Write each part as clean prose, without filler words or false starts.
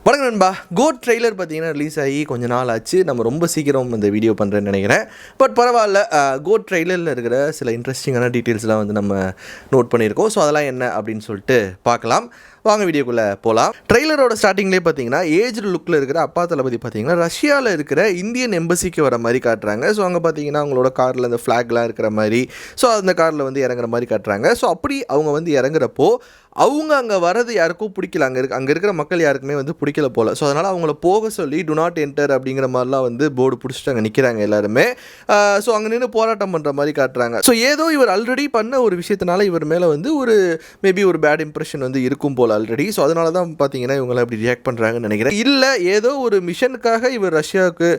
வணக்கம் நண்பா. Code trailer பார்த்தீங்கன்னா ரிலீஸ் ஆகி கொஞ்ச நாள் ஆச்சு. நம்ம ரொம்ப சீக்கிரம் இந்த வீடியோ பண்ணுறேன்னு நினைக்கிறேன். பட் பரவாயில்ல. கோட் ட்ரெய்லரில் இருக்கிற சில இன்ட்ரெஸ்டிங்கான டீட்டெயில்ஸ்லாம் வந்து நம்ம நோட் பண்ணியிருக்கோம். ஸோ அதெல்லாம் என்ன அப்படின்னு சொல்லிட்டு பார்க்கலாம். வாங்க வீடியோக்குள்ளே போகலாம். ட்ரெய்லரோட ஸ்டார்டிங்லேயே பார்த்தீங்கன்னா ஏஜ்டு லுக்கில் இருக்கிற அப்பா தளபதி பார்த்தீங்கன்னா ரஷ்யாவில் இருக்கிற இந்தியன் எம்பசிக்கு வர மாதிரி காட்டுறாங்க. ஸோ அங்கே பார்த்தீங்கன்னா அவங்களோட காரில் அந்த ஃப்ளாக்லாம் இருக்கிற மாதிரி, ஸோ அந்த காரில் வந்து இறங்குற மாதிரி காட்டுறாங்க. ஸோ அப்படி அவங்க வந்து இறங்குறப்போ அவங்க அங்கே வரது யாருக்கும் பிடிக்கல. அங்கே இருக்கிற மக்கள் யாருக்குமே வந்து பிடிக்கல போல். ஸோ அதனால் அவங்கள போக சொல்லி டு நாட் என்டர் அப்படிங்கிற மாதிரிலாம் வந்து போர்டு பிடிச்சிட்டு அங்கே நிற்கிறாங்க எல்லாருமே. ஸோ அங்கே நின்று போராட்டம் பண்ணுற மாதிரி காட்டுறாங்க. ஸோ ஏதோ இவர் ஆல்ரெடி பண்ண ஒரு விஷயத்தினால இவர் மேலே வந்து ஒரு மேபி ஒரு பேட் இம்ப்ரெஷன் வந்து இருக்கும் போல் ஆல்ரெடி. ஸோ அதனால தான் பார்த்தீங்கன்னா இவங்களாம் இப்படி ரியாக்ட் பண்ணுறாங்கன்னு நினைக்கிறேன். இல்லை ஏதோ ஒரு மிஷனுக்காக இவர் ரஷ்யாவுக்கு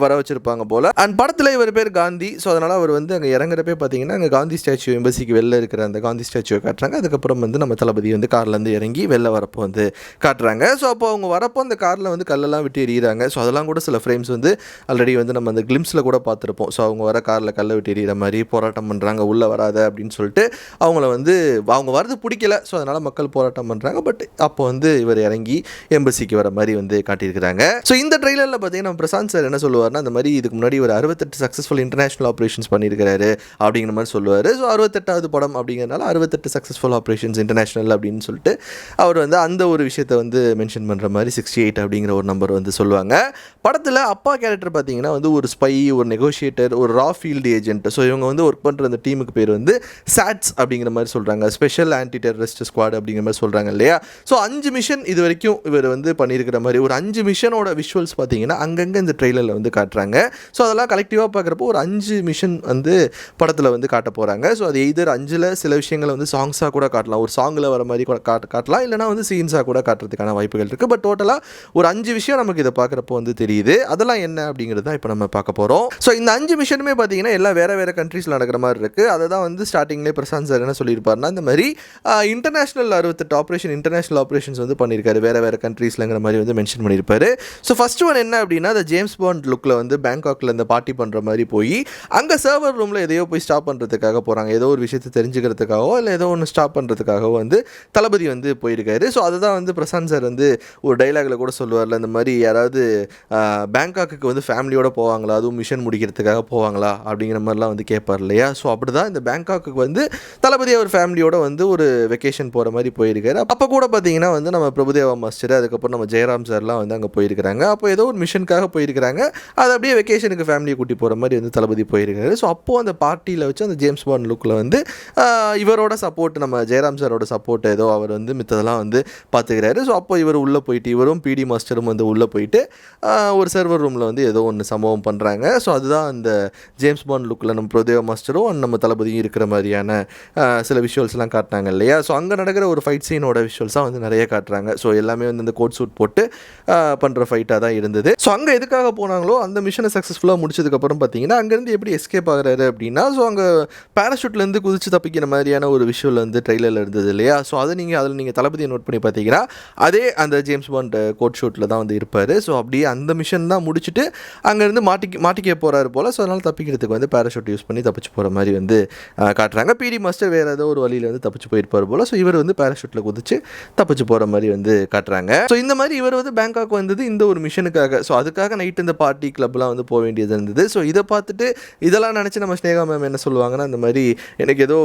வர வச்சுருப்பாங்க போல். அண்ட் படத்தில் இவர் பேர் காந்தி. ஸோ அதனால் அவர் வந்து அங்கே இறங்குறப்பே பார்த்தீங்கன்னா அங்கே காந்தி ஸ்டாச்சு எம்பசிக்கு வெளில இருக்கிற அந்த காந்தி ஸ்டாச்சுவை காட்டுறாங்க. அதுக்கப்புறம் வந்து நம்ம தளபதி வந்து கார்லேருந்து இறங்கி வெளில வரப்போ வந்து காட்டுறாங்க. ஸோ அப்போ அவங்க வரப்போ அந்த காரில் வந்து கல்லெல்லாம் விட்டு எறிகிறாங்க. ஸோ அதெல்லாம் கூட சில ஃப்ரேம்ஸ் வந்து ஆல்ரெடி வந்து நம்ம அந்த கிளிம்ஸில் கூட பார்த்துருப்போம். ஸோ அவங்க வர காரில் கல்லை விட்டு எறிகிற மாதிரி போராட்டம் பண்ணுறாங்க, உள்ளே வராத அப்படின்னு சொல்லிட்டு. அவங்கள வந்து அவங்க வரது பிடிக்கல. ஸோ அதனால் மக்கள் போராட்டம் பண்ணுறாங்க. பட் அப்போ வந்து இவர் இறங்கி எம்பசிக்கு வர மாதிரி வந்து காட்டியிருக்கிறாங்க. ஸோ இந்த ட்ரெய்லரில் பார்த்தீங்கன்னா பிரசாந்த் சார் என்ன சொல்லுவார்னா, அந்த மாதிரி இதுக்கு முன்னாடி ஒரு 68 சக்ஸஸ்ஃபுல் இன்டர்நேஷனல் ஆப்ரேஷன்ஸ் பண்ணியிருக்காரு அப்படிங்கிற மாதிரி சொல்லுவார். ஸோ 68வது படம் அப்படிங்கிறதுனால 68 சக்ஸஸ்ஃபுல் ஆப்ரேஷன்ஸ் இன்டர்நேஷனல் அப்படின்னு சொல்லிட்டு அவர் வந்து அந்த ஒரு விஷயத்தை வந்து மென்ஷன் பண்ணுற மாதிரி 68 அப்படிங்கிற ஒரு நம்பர் வந்து சொல்லுவாங்க. படத்தில் அப்பா கேரக்டர் பார்த்தீங்கன்னா வந்து ஒரு ஸ்பை, ஒரு நெகோஷியேட்டர், ஒரு ரா ஃபீல்டு ஏஜென்ட். ஸோ இவங்க வந்து ஒர்க் பண்ணுற அந்த டீமுக்கு பேர் வந்து சாட்ஸ் அப்படிங்கிற மாதிரி சொல்கிறாங்க. ஸ்பெஷல் ஆன்டி டெரரிஸ்ட் ஸ்குவாட் அப்படிங்கிற மாதிரி சொல்கிறாங்க இல்லையா. ஸோ 5 மிஷன் இது வரைக்கும் இவர் வந்து பண்ணியிருக்கிற மாதிரி ஒரு 5 மிஷனோட விஷுவல்ஸ் பார்த்தீங்கன்னா அங்கங்கே இந்த ட்ரெய்லரில் வந்து காட்டுறாங்க. ஸோ அதெல்லாம் கலெக்டிவாக பார்க்குறப்போ ஒரு 5 மிஷன் வந்து படத்தில் வந்து காட்ட போகிறாங்க. ஸோ அது எய்தர் 5ல் சில விஷயங்களை வந்து சாங்ஸாக கூட காட்டலாம், ஒரு சாங்கில் வர மாதிரி காட்டலாம், இல்லைனா வந்து சீன்ஸாக கூட காட்டுறதுக்கான வாய்ப்புகள் இருக்குது. பட் டோட்டலாக ஒரு 5 விஷயம் நமக்கு இதை பார்க்குறப்போ வந்து தெரியுது. அதெல்லாம் என்ன அப்படிங்கிறது தான் இப்போ நம்ம பார்க்க போகிறோம். ஸோ இந்த 5 மிஷனுமே பார்த்தீங்கன்னா எல்லாம் வேறு வேறு கண்ட்ரீஸில் நடக்கிற மாதிரி இருக்குது. அதை தான் வந்து ஸ்டார்டிங்லேயே பிரசாந்த் சார் என்ன சொல்லியிருப்பாருன்னா, இந்த மாதிரி இன்டர்நேஷனல் 68 இன்டர்நேஷனல் ஆப்ரேஷன்ஸ் வந்து பண்ணியிருக்காரு வேறு வேறு கண்ட்ரீஸ்லங்கிற மாதிரி வந்து மென்ஷன் பண்ணியிருப்பாரு. ஸோ ஃபஸ்ட் ஒன் என்ன அப்படின்னா, அந்த ஜேம்ஸ் பாண்ட் லுக்கில் வந்து பேங்காக்கில் இந்த பார்ட்டி பண்ணுற மாதிரி போய் அங்கே சர்வர் ரூமில் எதையோ போய் ஸ்டாப் பண்ணுறதுக்காக போகிறாங்க. ஏதோ ஒரு விஷயத்தை தெரிஞ்சுக்கிறதுக்காகவோ இல்லை ஏதோ ஒன்று ஸ்டாப் பண்ணுறதுக்காகவோ வந்து தளபதி வந்து போயிருக்காரு. ஸோ அதுதான் வந்து பிரசாந்த் சார் வந்து ஒரு டைலாகில் கூட சொல்லுவார்ல, இந்த மாதிரி யாராவது பேங்காக்கு வந்து ஃபேமிலியோடு போவாங்களா, அதுவும் மிஷன் முடிக்கிறதுக்காக போவாங்களா அப்படிங்கிற மாதிரிலாம் வந்து கேட்பார் இல்லையா. ஸோ அப்படி தான் இந்த பேங்காக்கு வந்து தளபதி அவர் ஃபேமிலியோட வந்து ஒரு வெக்கேஷன் போகிற மாதிரி போயிருக்காரு. அப்போ கூட பார்த்தீங்கன்னா வந்து நம்ம பிரபுதேவா மாஸ்டர், அதுக்கப்புறம் நம்ம ஜெயராம் சார்லாம் வந்து அங்கே போயிருக்கிறாங்க. அப்போ ஏதோ ஒரு மிஷனுக்காக போயிருக்கிறாங்க. அது அப்படியே வெக்கேஷனுக்கு ஃபேமிலியை கூட்டி போகிற மாதிரி வந்து தளபதி போயிருக்காரு. ஸோ அப்போது அந்த பார்ட்டியில் வச்சு அந்த ஜேம்ஸ் பாண்ட் லுக்கில் வந்து இவரோட சப்போர்ட், நம்ம ஜெயராம் சாரோட சப்போர்ட் ஏதோ அவர் வந்து மித்ததெல்லாம் வந்து பார்த்துக்கிறாரு. ஸோ அப்போ இவர் உள்ளே போயிட்டு, இவரும் பிடி மாஸ்டரும் வந்து உள்ளே போயிட்டு ஒரு சர்வர் ரூமில் வந்து ஏதோ ஒன்று சம்பவம் பண்ணுறாங்க. ஸோ அதுதான் அந்த ஜேம்ஸ் பாண்ட் லுக்கில் நம்ம பிரபுதேவா மாஸ்டரும் நம்ம தளபதியும் இருக்கிற மாதிரியான சில விஷுவல்ஸ்லாம் காட்டினாங்க இல்லையா. ஸோ அங்கே நடக்கிற ஒரு ஃபைட் சீனோட விஷுவல்ஸாக வந்து நிறைய காட்டுறாங்க. ஸோ எல்லாமே வந்து இந்த கோட் சூட் போட்டு பண்ணுற ஃபைட்டாக தான் இருந்தது. ஸோ அங்கே எதுக்காக போனாங்களோ அந்த மிஷனை சக்ஸஸ்ஃபுல்லாக முடிச்சதுக்கப்புறம் பார்த்தீங்கன்னா அங்கேருந்து எப்படி எஸ்கேப் ஆகிறாரு அப்படின்னா, ஸோ அங்கே பேராஷூட்லேருந்து குதிச்சு தப்பிக்கிற மாதிரியான ஒரு விஷுவல் வந்து ட்ரெய்லரில் இருந்தது இல்லையா. ஸோ அதில் நீங்கள் தளபதியை நோட் பண்ணி பார்த்தீங்கன்னா அதே அந்த ஜேம்ஸ் பாண்ட் கோட் ஷூட்டில் தான் வந்து இருப்பார். ஸோ அப்படியே அந்த மிஷன் தான் முடிச்சுட்டு அங்கேருந்து மாட்டிக்க போகிறாரு போல். ஸோ அதனால் தப்பிக்கிறதுக்கு வந்து பேராஷூட் யூஸ் பண்ணி தப்பிச்சு போகிற மாதிரி வந்து காட்டுறாங்க. பிடி மாஸ்டர் வேறு ஏதோ ஒரு வழியில் வந்து தப்பிச்சு போயிருப்பார் போல். ஸோ இவர் வந்து பேராஷூட்டில் குதிச்சு தப்பிச்சு போகிற மாதிரி வந்து காட்டுறாங்க. ஸோ இந்த மாதிரி இவர் வந்து பேங்காக் வந்தது இந்த ஒரு மிஷனுக்காக. ஸோ அதுக்காக நைட்டு இந்த பார்ட்டி கிளப்லாம் வந்து போக வேண்டியது இருந்தது. ஸோ இதை பார்த்துட்டு இதெல்லாம் நினச்சி நம்ம ஸ்னேகா மேம் என்ன சொல்லுவாங்கன்னா, இந்த மாதிரி எனக்கு ஏதோ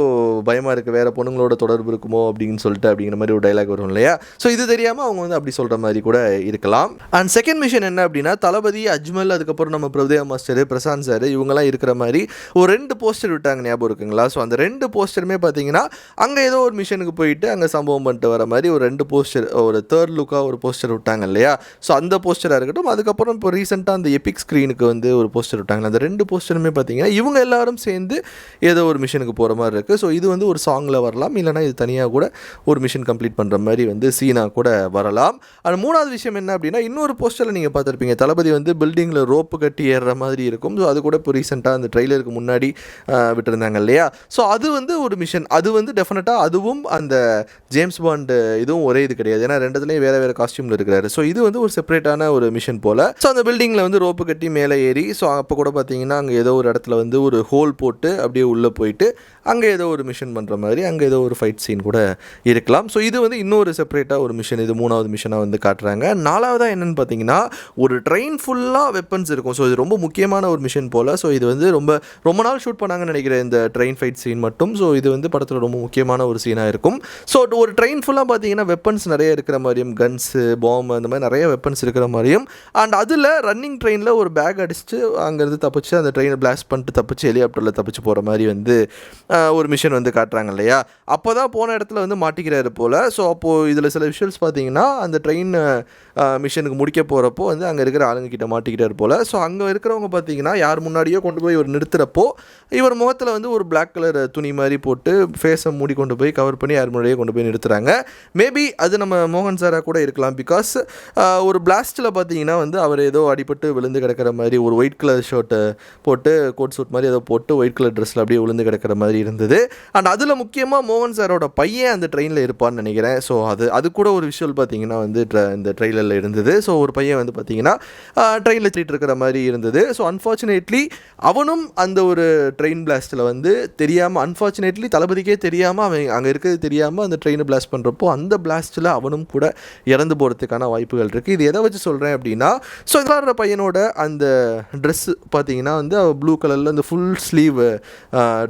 பயமாக இருக்குது, வேறு பொண்ணுங்களோட தொடர்பு இருக்குமோ அப்படின்னு சொல்லிட்டு அப்படிங்கிற மாதிரி ஒரு டைலாக் வரும் இல்லையா. ஸோ இது தெரியாமல் அவங்க வந்து அப்படி சொல்கிற மாதிரி கூட இருக்கலாம். அண்ட் செகண்ட் மிஷன் என்ன அப்படின்னா, தளபதி, அஜ்மல், அதுக்கப்புறம் நம்ம பிரபுதேவா மாஸ்டர், பிரசாந்த் சார் இவங்கெல்லாம் இருக்கிற மாதிரி ஒரு 2 போஸ்டர் விட்டாங்க, ஞாபகம் இருக்குங்களா. ஸோ அந்த 2 போஸ்டருமே பார்த்தீங்கன்னா அங்கே ஏதோ ஒரு மிஷனுக்கு போயிட்டு அங்கே சம்பவம் பண்ணிட்டு வர மாதிரி ஒரு 2 போஸ்டர், ஒரு தேர்ட் லுக்காக ஒரு போஸ்டர் விட்டாங்க இல்லையா. ஸோ அந்த போஸ்டராக இருக்கட்டும், அதுக்கப்புறம் இப்போ ரீசெண்டாக அந்த எபிக் ஸ்க்ரீனுக்கு வந்து ஒரு போஸ்டர் விட்டாங்க. அந்த 2 போஸ்டருமே பார்த்தீங்கன்னா இவங்க எல்லாரும் சேர்ந்து ஏதோ ஒரு மிஷனுக்கு போகிற மாதிரி இருக்குது. ஸோ இது வந்து ஒரு சாங்கில் வரலாம், இல்லைனா இது தனியாக கூட ஒரு மிஷன் கம்ப்ளீட் பண்ணுற மாதிரி வந்து சீனாக கூட வரலாம். அது மூணாவது விஷயம் என்ன அப்படின்னா, இன்னொரு போஸ்டரில் நீங்கள் பார்த்துருப்பீங்க, தளபதி வந்து பில்டிங்கில் ரோப்பு கட்டி ஏறுற மாதிரி இருக்கும். ஸோ அது கூட இப்போ ரீசெண்டாக அந்த ட்ரெய்லருக்கு முன்னாடி விட்டுருந்தாங்க இல்லையா. ஸோ அது வந்து ஒரு மிஷன், அது வந்து டெஃபினட்டாக அதுவும் அந்த ஜேம்ஸ் பாண்ட் அண்ட் இதுவும் ஒரே இது கிடையாது. ஏன்னா ரெண்டுத்துலேயும் வேறு காஸ்டியூமில் இருக்கிறாரு. ஸோ இது வந்து ஒரு செப்பரேட்டான ஒரு மிஷன் போல். ஸோ அந்த பில்டிங்கில் வந்து ரோப்பு கட்டி மேலே ஏறி, ஸோ அப்போ கூட பார்த்தீங்கன்னா அங்கே ஏதோ ஒரு இடத்துல வந்து ஒரு ஹோல் போட்டு அப்படியே உள்ளே போயிட்டு அங்கே ஏதோ ஒரு மிஷன் பண்ணுற மாதிரி அங்கே ஏதோ ஒரு ஃபைட் சீன் கூட இருக்கலாம். ஸோ இது வந்து இன்னொரு செப்பரேட்டாக ஒரு மிஷன், இது 3வது மிஷனாக வந்து காட்டுறாங்க. 4வதாக என்னென்னு பார்த்தீங்கன்னா ஒரு ட்ரெயின் ஃபுல்லாக வெப்பன்ஸ் இருக்கும். ஸோ இது ரொம்ப முக்கியமான ஒரு மிஷன் போல். ஸோ இது வந்து ரொம்ப நாள் ஷூட் பண்ணாங்கன்னு நினைக்கிறேன் இந்த ட்ரெயின் ஃபைட் சீன் மட்டும். ஸோ இது வந்து படத்தில் ரொம்ப முக்கியமான ஒரு சீனாக இருக்கும். ஸோ ஒரு ட்ரெயின் ஃபுல்லாக பார்த்தீங்கன்னா வெப்பன்ஸ் நிறைய இருக்கிற மாதிரியும், கன்ஸு, பாம்பு, அந்த மாதிரி நிறைய வெப்பன்ஸ் இருக்கிற மாதிரியும், அண்ட் அதில் ரன்னிங் ட்ரெயினில் ஒரு பேக் அடிச்சுட்டு அங்கேருந்து தப்பிச்சு அந்த ட்ரெயினை பிளாஸ்ட் பண்ணிட்டு தப்பிச்சு ஹெலிகாப்டரில் தப்பிச்சு போகிற மாதிரி வந்து ஒரு மிஷன் வந்து காட்டுறாங்க இல்லையா. அப்போ தான் போன இடத்துல வந்து மாட்டிக்கிறாரு போல். ஸோ அப்போது இதில் சில விஷுவல்ஸ் பார்த்தீங்கன்னா அந்த ட்ரெயின் மிஷனுக்கு முடிக்க போகிறப்போ வந்து அங்கே இருக்கிற ஆளுங்க கிட்ட மாட்டிக்கிட்டார் போல். ஸோ அங்கே இருக்கிறவங்க பார்த்தீங்கன்னா யார் முன்னாடியோ கொண்டு போய் ஒரு நிறுத்துகிறப்போ இவர் முகத்தில் வந்து ஒரு பிளாக் கலர் துணி மாதிரி போட்டு ஃபேஸை மூடி கொண்டு போய் கவர் பண்ணி யார் முன்னாடியோ கொண்டு போய் நிறுத்துகிறாங்க. மேபி அது நம்ம மோகன் சாராக கூட இருக்கலாம். பிகாஸ் ஒரு பிளாஸ்ட்டில் பார்த்தீங்கன்னா வந்து அவர் ஏதோ அடிபட்டு விழுந்து கிடக்கிற மாதிரி ஒரு ஒயிட் கலர் ஷர்ட்டை போட்டு கோட் சூட் மாதிரி ஏதோ போட்டு ஒயிட் கலர் ட்ரெஸ்ஸில் அப்படியே விழுந்து கிடக்கிற மாதிரி இருந்தது. அண்ட் அதில் முக்கியமாக மோகன் சாரோட பையன் அந்த ட்ரெயினில் இருப்பான்னு நினைக்கிறேன். ஸோ அது கூட ஒரு விஷுவல் பார்த்தீங்கன்னா வந்து இந்த ட்ரெயிலரில் இருந்தது. ஸோ ஒரு பையன் வந்து பார்த்தீங்கன்னா ட்ரெயினில் சுற்றிட்டு இருக்கிற மாதிரி இருந்தது. ஸோ அன்ஃபார்ச்சுனேட்லி அவனும் அந்த ஒரு ட்ரெயின் பிளாஸ்ட்டில் வந்து தெரியாமல், அன்ஃபார்ச்சுனேட்லி தளபதிக்கே தெரியாமல், அவன் அங்கே இருக்கிறது தெரியாமல் அந்த ட்ரெயினை பிளாஸ்ட் பண்ணுறப்போ அந்த பிளாஸ்ட்டில் அவனும் கூட இறந்து போகிறதுக்கான வாய்ப்புகள் இருக்குது. இது எதை வச்சு சொல்கிறேன் அப்படின்னா, ஸோ இதார பையனோட அந்த ட்ரெஸ்ஸு பார்த்தீங்கன்னா வந்து ப்ளூ கலரில் அந்த ஃபுல் ஸ்லீவ்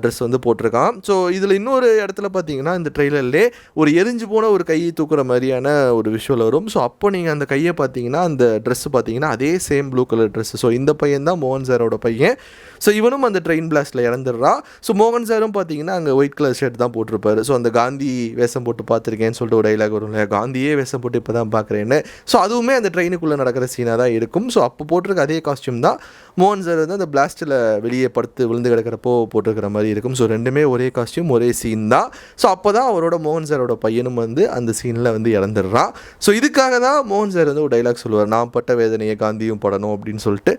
ட்ரெஸ் வந்து போட்டிருக்கான். ஸோ இதில் இன்னொரு இடத்துல பார்த்தீங்கன்னா இந்த ட்ரெயிலர்லே ஒரு எரிஞ்சு போன ஒரு கையை தூக்குற மாதிரியான ஒரு விஷுவல் வரும். ஸோ அப்போ நீங்கள் அந்த கையை பார்த்தீங்கன்னா அந்த ட்ரெஸ்ஸு பார்த்தீங்கன்னா அதே same blue colour dress. So இந்த பையன் தான் மோகன் சாரோட பையன். ஸோ இவனும் அந்த ட்ரெயின் பிளாஸ்ட்டில் இறந்துடுறான். ஸோ மோகன் சாரும் பார்த்தீங்கன்னா அங்கே ஒயிட் கலர் ஷர்ட் தான் போட்டிருப்பாரு. ஸோ அந்த காந்தி வேஷம் போட்டு பார்த்துருக்கேன்னு சொல்லிட்டு ஒரு டைலாக் வரும் இல்லையா, காந்தியே வேஷம் போட்டு இப்போ தான் பார்க்குறேன்னு. ஸோ அதுவுமே அந்த ட்ரெயினுக்குள்ளே நடக்கிற சீனாக தான் இருக்கும். ஸோ அப்போ போட்டிருக்க அதே காஸ்டியூம் தான் மோகன் சார் வந்து அந்த பிளாஸ்ட்டில் வெளியே படுத்து விழுந்து கிடக்கிறப்போ போட்டிருக்கிற மாதிரி இருக்கும். ஸோ ரெண்டுமே ஒரே காஸ்டியூம், ஒரே சீன் தான். ஸோ அப்போ தான் அவரோட மோகன் சாரோட பையனும் வந்து அந்த சீனில் வந்து இறந்துடுறான். ஸோ இதுக்காக தான் மோகன் சார் வந்து ஒரு டைலாக் சொல்லுவார், நான் பட்ட வேதனையை காந்தியும் படணும் அப்படின்னு சொல்லிட்டு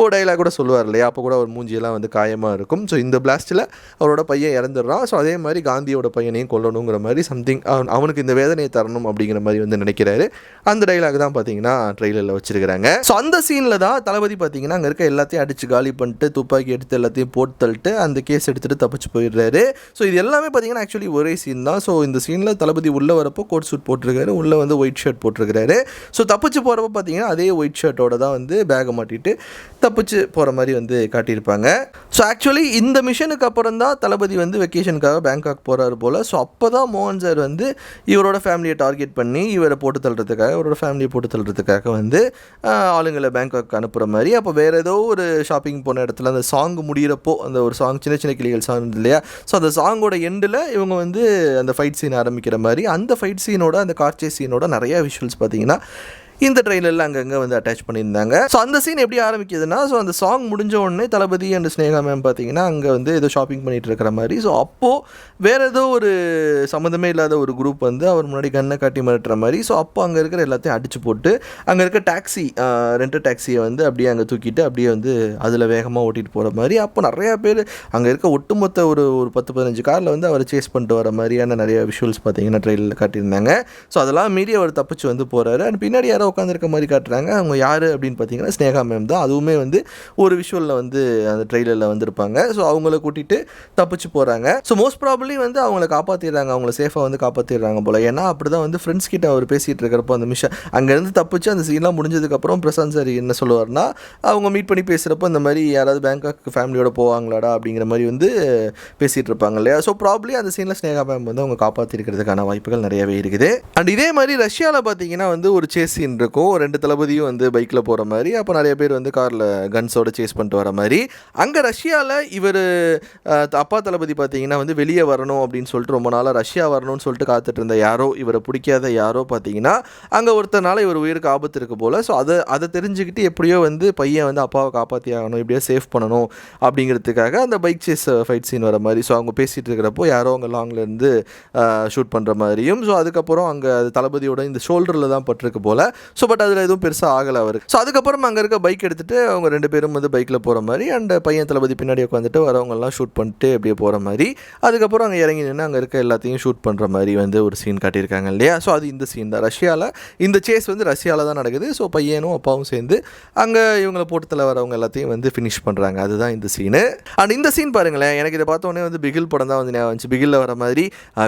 ஒரு டைலாக் கூட சொல்லுவார் இல்லையா. அப்போ கூட அவர் மூஞ்சியெல்லாம் வந்து காயமாக இருக்கும். ஸோ இந்த பிளாஸ்ட்டில் அவரோட பையன் இறந்துடுறான். ஸோ அதே மாதிரி காந்தியோட பையனையும் கொல்லணுங்கிற மாதிரி சம்திங் அவனுக்கு இந்த வேதனையை தரணும் அப்படிங்கிற மாதிரி வந்து நினைக்கிறாரு. அந்த டைலாக் தான் பார்த்தீங்கன்னா ட்ரெயிலரில் வச்சிருக்கிறாங்க. ஸோ அந்த சீனில் தான் தளபதி பார்த்தீங்கன்னா அங்கே இருக்க எல்லாத்தையும் அடித்து காலி பண்ணிட்டு துப்பாக்கி எடுத்து எல்லாத்தையும் போட்டு தள்ளிட்டு அந்த கேஸ் எடுத்துகிட்டு தப்பிச்சு போயிடுறாரு. ஸோ இது எல்லாமே பார்த்தீங்கன்னா ஆக்சுவலி ஒரே சீன் தான். ஸோ இந்த சீனில் தளபதி உள்ளே வரப்போ கோட் சூட் போட்டிருக்காரு, உள்ளே வந்து ஒயிட் ஷர்ட் போட்டிருக்காரு. ஸோ தப்பிச்சு போகிறப்போ பார்த்தீங்கன்னா அதே ஒயிட் ஷர்ட்டோட தான் வந்து பேகை மாட்டிட்டு தப்பிச்சு போகிற மாதிரி வந்து காட்டியிருப்பாங்க. ஸோ ஆக்சுவலி இந்த மிஷனுக்கு அப்புறம் தான் தளபதி வந்து வெக்கேஷனுக்காக பேங்காக் போகிறாரு போல். ஸோ அப்போ தான் மோகன் சார் வந்து இவரோட ஃபேமிலியை டார்கெட் பண்ணி இவரை போட்டு தள்ளுறதுக்காக, இவரோட ஃபேமிலியை போட்டு தள்ளுறதுக்காக வந்து ஆளுங்களை பேங்காக் அனுப்புகிற மாதிரி. அப்போ வேறு ஏதோ ஒரு ஷாப்பிங் போன இடத்துல அந்த சாங் முடிகிறப்போ அந்த ஒரு சாங் சின்ன சின்ன கிளிகள் சாங் இல்லையா, ஸோ அந்த சாங்கோட எண்டில் இவங்க வந்து அந்த ஃபைட் சீன் ஆரம்பிக்கிற மாதிரி, அந்த ஃபைட் சீனோட அந்த கார்ச்சே சீனோட நிறையா விஷுவல்ஸ் பார்த்தீங்கன்னா இந்த ட்ரெயிலரில் அங்கங்கே வந்து அட்டாச் பண்ணியிருந்தாங்க. ஸோ அந்த சீன் எப்படி ஆரம்பிக்குதுன்னா, ஸோ அந்த சாங் முடிஞ்ச உடனே தளபதி அண்ட் ஸ்னேகா மேம் பார்த்தீங்கன்னா அங்கே வந்து ஏதோ ஷாப்பிங் பண்ணிகிட்டு இருக்கிற மாதிரி. ஸோ அப்போது வேறு ஏதோ ஒரு சம்மந்தமே இல்லாத ஒரு குரூப் வந்து அவர் முன்னாடி கண்ணை காட்டி மிரட்டுற மாதிரி. ஸோ அப்போ அங்கே இருக்கிற எல்லாத்தையும் அடித்து போட்டு அங்கே இருக்க டாக்ஸி, ரெண்டு டாக்ஸியை வந்து அப்படியே அங்கே தூக்கிட்டு அப்படியே வந்து அதில் வேகமாக ஓட்டிகிட்டு போகிற மாதிரி. அப்போ நிறையா பேர் அங்கே இருக்க ஒட்டுமொத்த ஒரு 10-15 காரில் வந்து அவர் சேஸ் பண்ணிட்டு வர மாதிரியான நிறைய விஷுவல்ஸ் பார்த்தீங்கன்னா ட்ரெயிலரில் காட்டியிருந்தாங்க. ஸோ அதெல்லாம் மீறி அவர் தப்பிச்சு வந்து போகிறாரு. அண்ட் பின்னாடி யாரோ உட்காந்துருக்க மாதிரி காட்டுறாங்க. அவங்க யார் அப்படின்னு பார்த்தீங்கன்னா ஸ்னேகா மேம் தான். அதுவுமே வந்து ஒரு விஷுவலில் வந்து அந்த ட்ரெயிலரில் வந்திருப்பாங்க. ஸோ அவங்கள கூட்டிகிட்டு தப்பிச்சு போகிறாங்க. ஸோ மோஸ்ட் ப்ராபப்ளி வந்து அவங்கள காப்பாற்றிடுறாங்க, அவங்கள சேஃபாக வந்து காப்பாற்றிடுறாங்க போல். ஏன்னா அப்படி தான் வந்து ஃப்ரெண்ட்ஸ் கிட்ட அவர் பேசிகிட்டு இருக்கிறப்போ அந்த மிஷன் அங்கேருந்து தப்பிச்சு அந்த சீன்லாம் முடிஞ்சதுக்கப்புறம் பிரசாந்த் சார் என்ன சொல்லுவார்னா, அவங்க மீட் பண்ணி பேசுகிறப்போ இந்த மாதிரி யாராவது பேங்காக் ஃபேமிலியோட போவாங்களாடா அப்படிங்கிற மாதிரி வந்து பேசிகிட்டு இருப்பாங்க இல்லையா. ஸோ ப்ராபப்ளி அந்த சீனில் ஸ்னேகா மேம் வந்து அவங்க காப்பாற்றிருக்கிறதுக்கான வாய்ப்புகள் நிறையவே இருக்குது. அண்ட் இதே மாதிரி ரஷ்யாவில் பார்த்தீங்கன்னா வந்து ஒரு சேஸ் சீன் இருக்கும். 2 தளபதியும் வந்து பைக்கில் போகிற மாதிரி, அப்போ நிறைய பேர் வந்து காரில் கன்ஸோட சேஸ் பண்ணிட்டு வர மாதிரி. அங்கே ரஷ்யாவில் இவர் அப்பா தளபதி பார்த்தீங்கன்னா வந்து வெளியே வரணும் அப்படின்னு சொல்லிட்டு ரொம்ப நாளாக ரஷ்யா வரணும்னு சொல்லிட்டு காத்துட்டு இருந்த யாரோ, இவரை பிடிக்காத யாரோ பார்த்தீங்கன்னா அங்கே ஒருத்தனால இவர் உயிருக்கு ஆபத்து இருக்குது போல். ஸோ அதை தெரிஞ்சுக்கிட்டு எப்படியோ வந்து பையன் வந்து அப்பாவை காப்பாற்றி ஆகணும், எப்படியோ சேஃப் பண்ணணும் அப்படிங்கிறதுக்காக அந்த பைக் சேஸ் ஃபைட் சீன் வர மாதிரி. ஸோ அவங்க பேசிகிட்டு இருக்கிறப்போ யாரோ அங்கே லாங்லேருந்து ஷூட் பண்ணுற மாதிரியும். ஸோ அதுக்கப்புறம் அங்கே அது தளபதியோட இந்த ஷோல்டரில் தான் பட்டிருக்கு போல். ஸோ பட் அதில் எதுவும் பெருசாக ஆகலை அவருக்கு. ஸோ அதுக்கப்புறம் அங்கே இருக்க பைக் எடுத்துகிட்டு அவங்க 2 பேரும் வந்து பைக்கில் போகிற மாதிரி அண்ட் பையன் தளபதி பின்னாடி உட்காந்துட்டு வரவங்கெல்லாம் ஷூட் பண்ணிட்டு அப்படியே போகிற மாதிரி, அதுக்கப்புறம் அங்கே இறங்கி நின்று அங்கே இருக்க எல்லாத்தையும் ஷூட் பண்ணுற மாதிரி வந்து ஒரு சீன் காட்டியிருக்காங்க இல்லையா. ஸோ அது இந்த சீன் தான். ரஷ்யாவில் இந்த சேஸ் வந்து ரஷ்யாவில் தான் நடக்குது. ஸோ பையனும் அப்பாவும் சேர்ந்து அங்கே இவங்களை போட்டத்தில் வரவங்க எல்லாத்தையும் வந்து ஃபினிஷ் பண்ணுறாங்க. அதுதான் இந்த சீனு. அண்ட் இந்த சீன் பாருங்களேன், எனக்கு இதை பார்த்தோன்னே வந்து பிகில் படம் தான் வந்து ஞாபகம் வந்துச்சு. பிகிலில் வர மாதிரி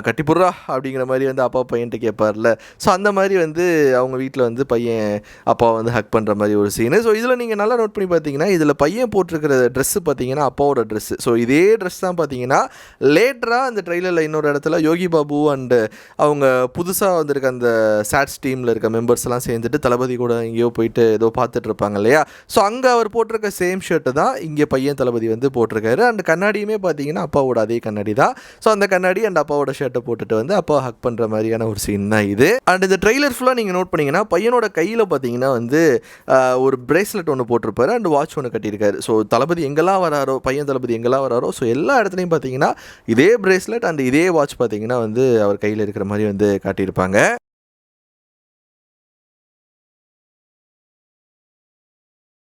கட்டிப்புட்றா அப்படிங்கிற மாதிரி வந்து அப்பா பையன்ட்டு கேட்பார்ல. ஸோ அந்த மாதிரி வந்து அவங்க வீட்டில் வந்து பையன் அப்பா வந்து ஹக் பண்ணுற மாதிரி ஒரு சீனு. ஸோ இதில் நீங்கள் நல்லா நோட் பண்ணி பார்த்தீங்கன்னா இதில் பையன் போட்டிருக்கிற ட்ரெஸ்ஸு பார்த்தீங்கன்னா அப்பாவோட ட்ரெஸ்ஸு. ஸோ இதே ட்ரெஸ் தான் பார்த்தீங்கன்னா லேட்டராக அந்த ட்ரெய்லரில் இன்னொரு இடத்துல யோகி பாபு அண்டு அவங்க புதுசாக வந்திருக்க அந்த சாட்ஸ் டீமில் இருக்க மெம்பர்ஸ் எல்லாம் சேர்ந்துட்டு தளபதி கூட எங்கேயோ போயிட்டு ஏதோ பார்த்துட்டு இருப்பாங்க இல்லையா. ஸோ அங்கே அவர் போட்டிருக்க சேம் ஷர்ட்டு தான் இங்கே பையன் தளபதி வந்து போட்டிருக்காரு. அண்ட் கண்ணாடியுமே பார்த்தீங்கன்னா அப்பாவோட அதே கண்ணாடி தான். ஸோ அந்த கண்ணாடி அண்ட் அப்பாவோட ஷர்ட்டை போட்டுட்டு வந்து அப்பா ஹக் பண்ணுற மாதிரியான ஒரு சீன் தான் இது. அண்ட் இந்த ட்ரெய்லர் ஃபுல்லாக நீங்கள் நோட் பண்ணிங்கன்னா பையனோட கையில் பார்த்தீங்கன்னா வந்து ஒரு பிரேஸ்லெட் ஒன்று போட்டிருப்பாரு அண்ட் வாட்ச் ஒன்று கட்டியிருக்காரு. ஸோ தளபதி எங்கெல்லாம் வராரோ, பையன் தளபதி எங்கெல்லாம் வராரோ, ஸோ எல்லா இடத்துலையும் பார்த்தீங்கன்னா இதே பிரேஸ்லெட் அண்ட் இதே வாட்ச் பார்த்தீங்கன்னா வந்து அவர் கையில் இருக்கிற மாதிரி வந்து காட்டியிருப்பாங்க.